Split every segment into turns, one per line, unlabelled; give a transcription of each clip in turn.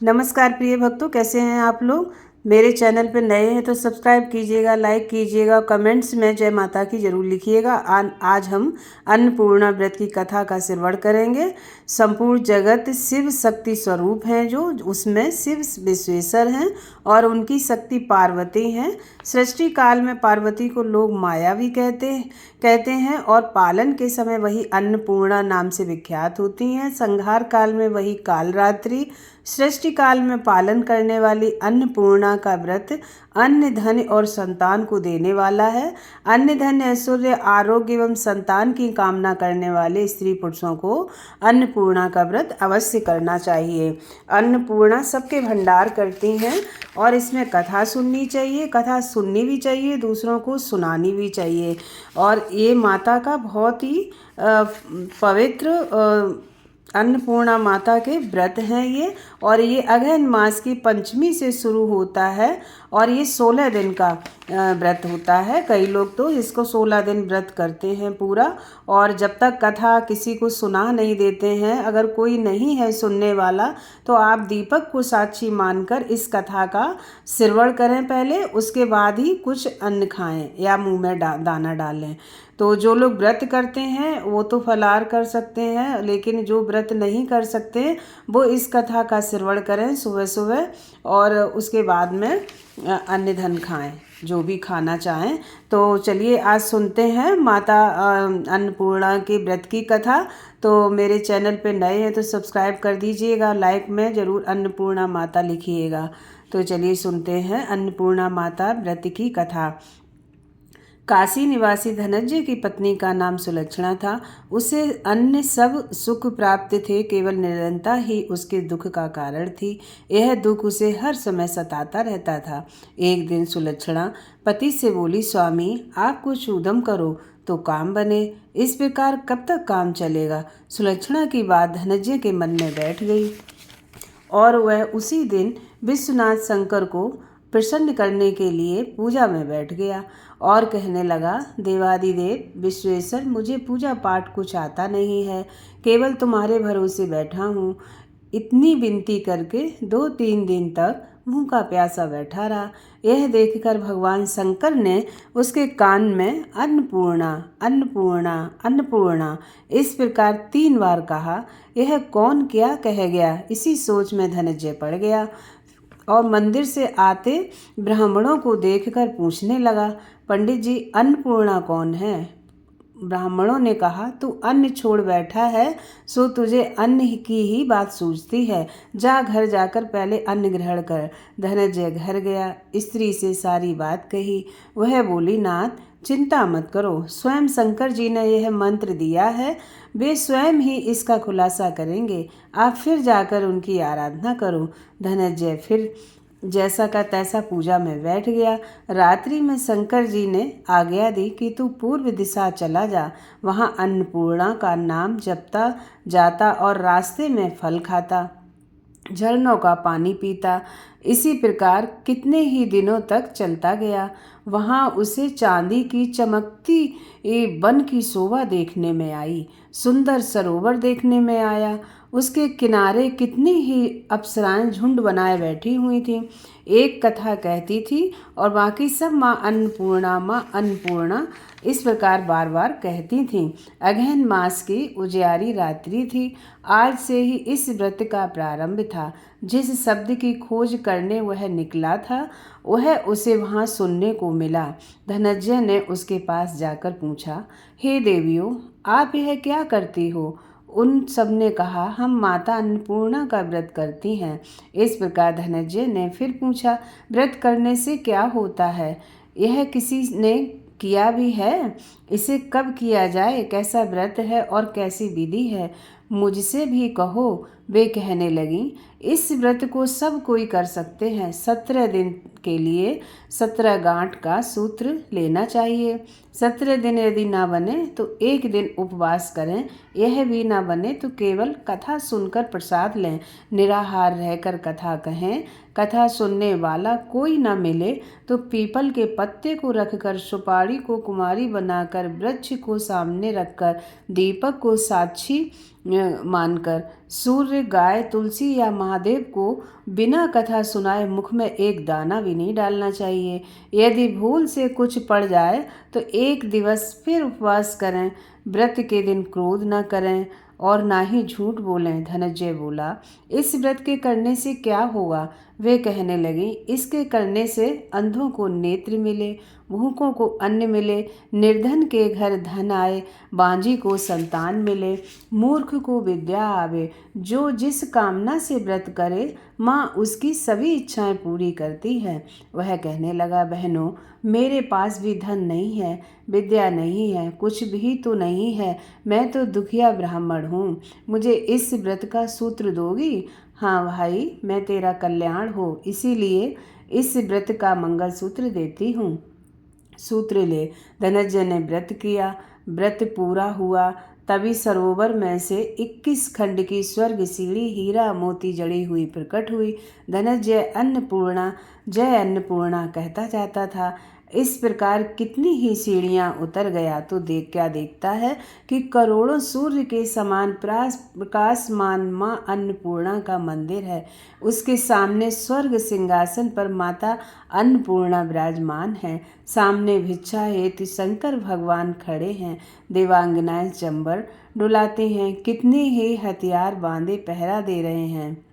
नमस्कार प्रिय भक्तों, कैसे हैं आप लोग। मेरे चैनल पर नए हैं तो सब्सक्राइब कीजिएगा, लाइक कीजिएगा, कमेंट्स में जय माता की जरूर लिखिएगा। आज हम अन्नपूर्णा व्रत की कथा का श्रवण करेंगे। संपूर्ण जगत शिव शक्ति स्वरूप हैं, जो उसमें शिव विश्वेश्वर हैं और उनकी शक्ति पार्वती हैं। सृष्टि काल में पार्वती को लोग माया भी कहते हैं और पालन के समय वही अन्नपूर्णा नाम से विख्यात होती हैं। संहार काल में वही कालरात्रि, सृष्टि काल में पालन करने वाली अन्नपूर्णा का व्रत अन्न, धन और संतान को देने वाला है। अन्न, धन, ऐश्वर्य, आरोग्य एवं संतान की कामना करने वाले स्त्री पुरुषों को अन्नपूर्णा का व्रत अवश्य करना चाहिए। अन्नपूर्णा सबके भंडार करती हैं और इसमें कथा सुननी चाहिए, कथा सुननी भी चाहिए, दूसरों को सुनानी भी चाहिए। और ये माता का बहुत ही पवित्र अन्नपूर्णा माता के व्रत हैं ये। और ये अगहन मास की पंचमी से शुरू होता है और ये 16 दिन का व्रत होता है। कई लोग तो इसको 16 दिन व्रत करते हैं पूरा। और जब तक कथा किसी को सुना नहीं देते हैं, अगर कोई नहीं है सुनने वाला, तो आप दीपक को साक्षी मानकर इस कथा का श्रवण करें पहले, उसके बाद ही कुछ अन्न खाएं या मुंह में दाना डालें। तो जो लोग व्रत करते हैं वो तो फलाहार कर सकते हैं, लेकिन जो व्रत नहीं कर सकते वो इस कथा का श्रवण करें सुबह सुबह और उसके बाद में अन्न धन खाएं, जो भी खाना चाहें। तो चलिए आज सुनते हैं माता अन्नपूर्णा के व्रत की कथा। तो मेरे चैनल पे नए हैं तो सब्सक्राइब कर दीजिएगा, लाइक में ज़रूर अन्नपूर्णा माता लिखिएगा। तो चलिए सुनते हैं अन्नपूर्णा माता व्रत की कथा। काशी निवासी धनंजय की पत्नी का नाम सुलक्षणा था। उसे अन्य सब सुख प्राप्त थे, केवल निरंतरता ही उसके दुख का कारण थी। यह दुख उसे हर समय सताता रहता था। एक दिन सुलक्षणा पति से बोली, स्वामी आप कुछ उद्यम करो तो काम बने, इस प्रकार कब तक काम चलेगा। सुलक्षणा की बात धनंजय के मन में बैठ गई और वह उसी दिन विश्वनाथ शंकर को प्रसन्न करने के लिए पूजा में बैठ गया और कहने लगा, देवादिदेव विश्वेश्वर, मुझे पूजा पाठ कुछ आता नहीं है, केवल तुम्हारे भरोसे बैठा हूँ। इतनी विनती करके 2-3 दिन तक भूखा प्यासा बैठा रहा। यह देखकर भगवान शंकर ने उसके कान में अन्नपूर्णा अन्नपूर्णा अन्नपूर्णा इस प्रकार 3 बार कहा। यह कौन क्या कह गया, इसी सोच में धनंजय पड़ गया और मंदिर से आते ब्राह्मणों को देखकर पूछने लगा, पंडित जी अन्नपूर्णा कौन है। ब्राह्मणों ने कहा, तू अन्न छोड़ बैठा है सो तुझे अन्न की ही बात सूझती है। जा घर जाकर पहले अन्न ग्रहण कर। धनंजय घर गया, स्त्री से सारी बात कही। वह बोली, नाथ चिंता मत करो, स्वयं शंकर जी ने यह मंत्र दिया है, वे स्वयं ही इसका खुलासा करेंगे। आप फिर जाकर उनकी आराधना करो। धनंजय फिर जैसा का तैसा पूजा में बैठ गया। रात्रि में शंकर जी ने आज्ञा दी कि तू पूर्व दिशा चला जा, वहाँ अन्नपूर्णा का नाम जपता जाता और रास्ते में फल खाता, झरनों का पानी पीता। इसी प्रकार कितने ही दिनों तक चलता गया। वहाँ उसे चांदी की चमकती वन की शोभा देखने में आई, सुंदर सरोवर देखने में आया। उसके किनारे कितनी ही अप्सराएं झुंड बनाए बैठी हुई थीं। एक कथा कहती थी और बाकी सब माँ अन्नपूर्णा इस प्रकार बार बार कहती थीं। अगहन मास की उजियारी रात्रि थी। आज से ही इस व्रत का प्रारंभ था। जिस शब्द की खोज करने वह निकला था वह उसे वहाँ सुनने को मिला। धनंजय ने उसके पास जाकर पूछा, हे देवियों, आप यह क्या करती हो। उन सब ने कहा, हम माता अन्नपूर्णा का व्रत करती हैं। इस प्रकार धनंजय ने फिर पूछा, व्रत करने से क्या होता है, यह किसी ने किया भी है, इसे कब किया जाए, कैसा व्रत है और कैसी विधि है, मुझसे भी कहो। वे कहने लगी, इस व्रत को सब कोई कर सकते हैं। 17 दिन के लिए 17 गांठ का सूत्र लेना चाहिए। 17 दिन यदि ना बने तो एक दिन उपवास करें। यह भी ना बने तो केवल कथा सुनकर प्रसाद लें। निराहार रहकर कथा कहें। कथा सुनने वाला कोई न मिले तो पीपल के पत्ते को रखकर, सुपारी को कुमारी बनाकर, वृक्ष को सामने रखकर, दीपक को साक्षी मानकर। सूर्य, गाय, तुलसी या महादेव को बिना कथा सुनाए मुख में एक दाना भी नहीं डालना चाहिए। यदि भूल से कुछ पड़ जाए तो एक दिवस फिर उपवास करें। व्रत के दिन क्रोध न करें और ना ही झूठ बोलें। धनंजय बोला, इस व्रत के करने से क्या होगा? वे कहने लगी, इसके करने से अंधों को नेत्र मिले, भूखों को अन्न मिले, निर्धन के घर धन आए, बांझी को संतान मिले, मूर्ख को विद्या आवे। जो जिस कामना से व्रत करे माँ उसकी सभी इच्छाएं पूरी करती है। वह कहने लगा, बहनों, मेरे पास भी धन नहीं है, विद्या नहीं है, कुछ भी तो नहीं है। मैं तो दुखिया ब्राह्मण हूँ। मुझे इस व्रत का सूत्र दोगी? हाँ भाई, मैं तेरा कल्याण हो, इसीलिए इस व्रत का मंगल सूत्र देती हूँ। सूत्र ले। धनंजय ने व्रत किया। व्रत पूरा हुआ तभी सरोवर में से 21 खंड की स्वर्ग सीढ़ी हीरा मोती जड़ी हुई प्रकट हुई। धनंजय अन्नपूर्णा, जय अन्नपूर्णा कहता जाता था। इस प्रकार कितनी ही सीढ़ियां उतर गया तो देखता है कि करोड़ों सूर्य के समान प्रकाशमान माँ अन्नपूर्णा का मंदिर है। उसके सामने स्वर्ग सिंहासन पर माता अन्नपूर्णा विराजमान है। सामने भिक्षा हेतु शंकर भगवान खड़े हैं। देवांगनाएं चंबर डुलाते हैं। कितने ही हथियार बांधे पहरा दे रहे हैं।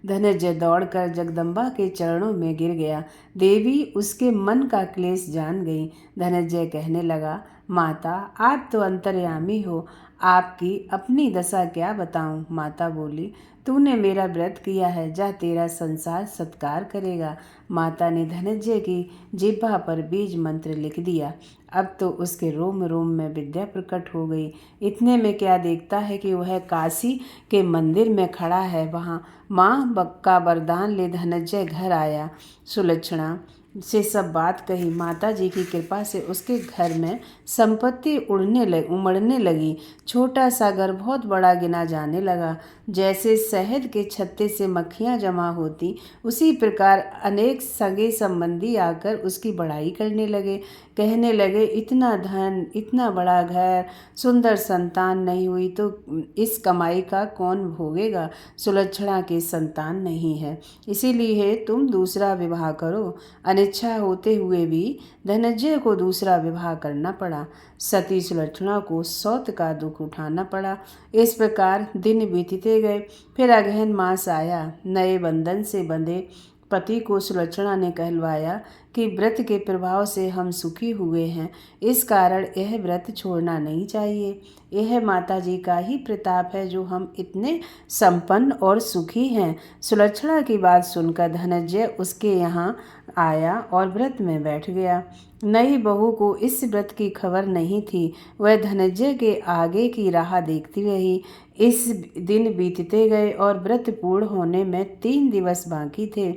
धनंजय दौड़कर जगदम्बा के चरणों में गिर गया। देवी उसके मन का क्लेश जान गई। धनंजय कहने लगा, माता, आप तो अंतर्यामी हो, आपकी अपनी दशा क्या बताऊं? माता बोली, तूने मेरा व्रत किया है, जा तेरा संसार सत्कार करेगा। माता ने धनंजय की जिह्वा पर बीज मंत्र लिख दिया। अब तो उसके रोम रोम में विद्या प्रकट हो गई। इतने में क्या देखता है कि वह काशी के मंदिर में खड़ा है। वहाँ माँ का वरदान ले धनंजय घर आया। सुलक्षणा से सब बात कही। माता जी की कृपा से उसके घर में संपत्ति उमड़ने लगी। छोटा सा घर बहुत बड़ा गिना जाने लगा। जैसे शहद के छत्ते से मक्खियाँ जमा होती, उसी प्रकार अनेक सगे संबंधी आकर उसकी बड़ाई करने लगे। कहने लगे, इतना धन, इतना बड़ा घर, सुंदर संतान नहीं हुई तो इस कमाई का कौन भोगेगा? सुलक्षणा की संतान नहीं है, इसीलिए तुम दूसरा विवाह करो। अनिच्छा होते हुए भी धनंजय को दूसरा विवाह करना पड़ा। सती सुलक्षणा को सौत का दुख उठाना पड़ा। इस प्रकार दिन बीतते गए। फिर अगहन मास आया। नए बंधन से बंधे पति को सुलक्षणा ने कहलवाया कि व्रत के प्रभाव से हम सुखी हुए हैं, इस कारण यह व्रत छोड़ना नहीं चाहिए। यह माता जी का ही प्रताप है जो हम इतने संपन्न और सुखी हैं। सुलक्षणा की बात सुनकर धनंजय उसके यहाँ आया और व्रत में बैठ गया। नई बहू को इस व्रत की खबर नहीं थी। वह धनंजय के आगे की राह देखती रही। इस दिन बीतते गए और व्रत पूर्ण होने में 3 दिवस बाकी थे।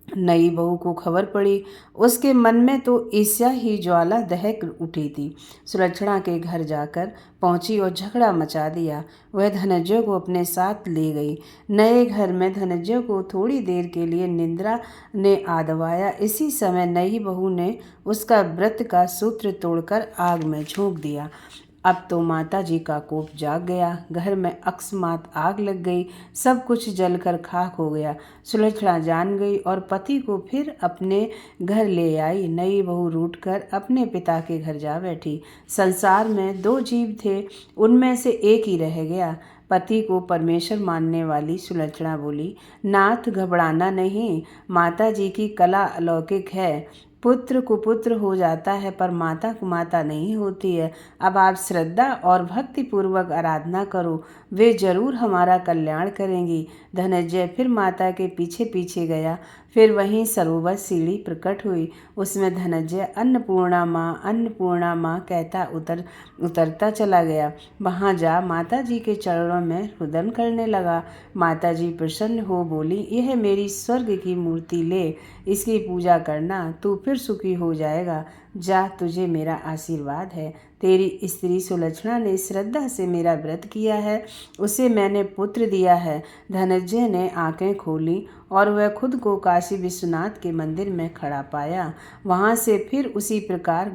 नई बहू को खबर पड़ी। उसके मन में तो ईर्ष्या ही ज्वाला दहक उठी थी। सुलक्षणा के घर जाकर पहुंची और झगड़ा मचा दिया। वह धनंजय को अपने साथ ले गई। नए घर में धनंजय को थोड़ी देर के लिए निद्रा ने आदवाया। इसी समय नई बहू ने उसका व्रत का सूत्र तोड़कर आग में झोंक दिया। अब तो माता जी का कोप जाग गया। घर में अकस्मात आग लग गई। सब कुछ जलकर खाक हो गया। सुलक्षणा जान गई और पति को फिर अपने घर ले आई। नई बहू रूठकर अपने पिता के घर जा बैठी। संसार में 2 जीव थे, उनमें से एक ही रह गया। पति को परमेश्वर मानने वाली सुलक्षणा बोली, नाथ, घबराना नहीं, माता जी की कला अलौकिक है। पुत्र कुपुत्र हो जाता है पर माता कुमाता नहीं होती है। अब आप श्रद्धा और भक्ति पूर्वक आराधना करो, वे जरूर हमारा कल्याण करेंगी। धनंजय फिर माता के पीछे पीछे गया। फिर वहीं सरोवर सीढ़ी प्रकट हुई। उसमें धनंजय अन्नपूर्णा माँ कहता उतरता चला गया। वहाँ जा माता जी के चरणों में रुदन करने लगा। माता जी प्रसन्न हो बोली, यह मेरी स्वर्ग की मूर्ति ले, इसकी पूजा करना, तू फिर सुखी हो जाएगा। जा, तुझे मेरा आशीर्वाद है। तेरी स्त्री सुलक्षणा ने श्रद्धा से मेरा व्रत किया है, उसे मैंने पुत्र दिया है। धनंजय ने आंखें खोली और वह खुद को काशी विश्वनाथ के मंदिर में खड़ा पाया। वहाँ से फिर उसी प्रकार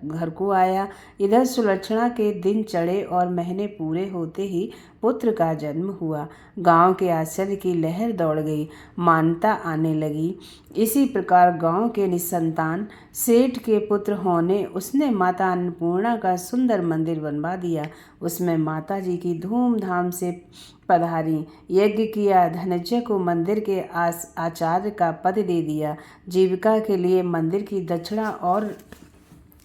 घर को आया। इधर सुलक्षणा के दिन चढ़े और महीने पूरे होते ही पुत्र का जन्म हुआ। गांव के आश्चर्य की लहर दौड़ गई, मान्यता आने लगी। इसी प्रकार गांव के निसंतान सेठ के पुत्र होने उसने माता अन्नपूर्णा का सुंदर मंदिर बनवा दिया। उसमें माता जी की धूमधाम से पधारी, यज्ञ किया। धनंजय को मंदिर के आचार्य का पद दे दिया। जीविका के लिए मंदिर की दक्षिणा और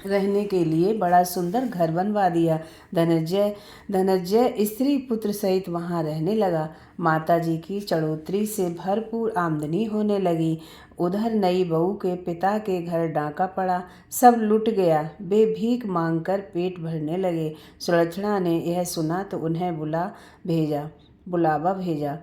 रहने के लिए बड़ा सुंदर घर बनवा दिया। धनंजय स्त्री पुत्र सहित वहाँ रहने लगा। माता जी की चढ़ोतरी से भरपूर आमदनी होने लगी। उधर नई बहू के पिता के घर डाका पड़ा, सब लुट गया। वे भीख मांगकर पेट भरने लगे। सुलक्षणा ने यह सुना तो उन्हें बुलावा भेजा,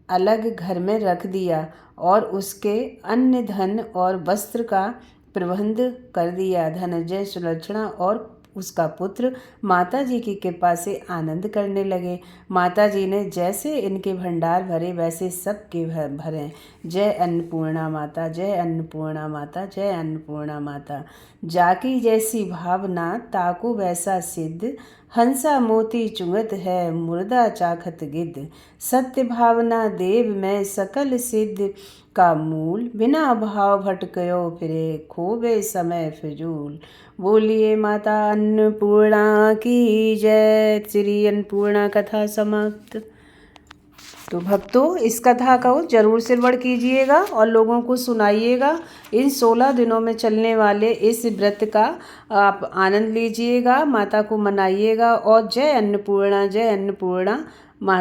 अलग घर में रख दिया और उसके अन्य धन और वस्त्र का प्रबंध कर दिया। धनंजय, सुलक्षणा और उसका पुत्र माता जी की कृपा से आनंद करने लगे। माता जी ने जैसे इनके भंडार भरे वैसे सबके भरे। जय अन्नपूर्णा माता, जय अन्नपूर्णा माता, जय अन्नपूर्णा माता। जाकी जैसी भावना ताको वैसा सिद्ध, हंसा मोती चुंगत है मुर्दा चाखत गिद्ध। सत्य भावना देव में सकल सिद्ध का मूल, बिना भाव भटकयो फिरे खोबे समय फिजूल। बोलिए माता अन्नपूर्णा की जय। श्री अन्नपूर्णा कथा समाप्त। तो भक्तों, इस कथा को जरूर श्रवण कीजिएगा और लोगों को सुनाइएगा। इन 16 दिनों में चलने वाले इस व्रत का आप आनंद लीजिएगा, माता को मनाइएगा और जय अन्नपूर्णा, जय अन्नपूर्णा माता।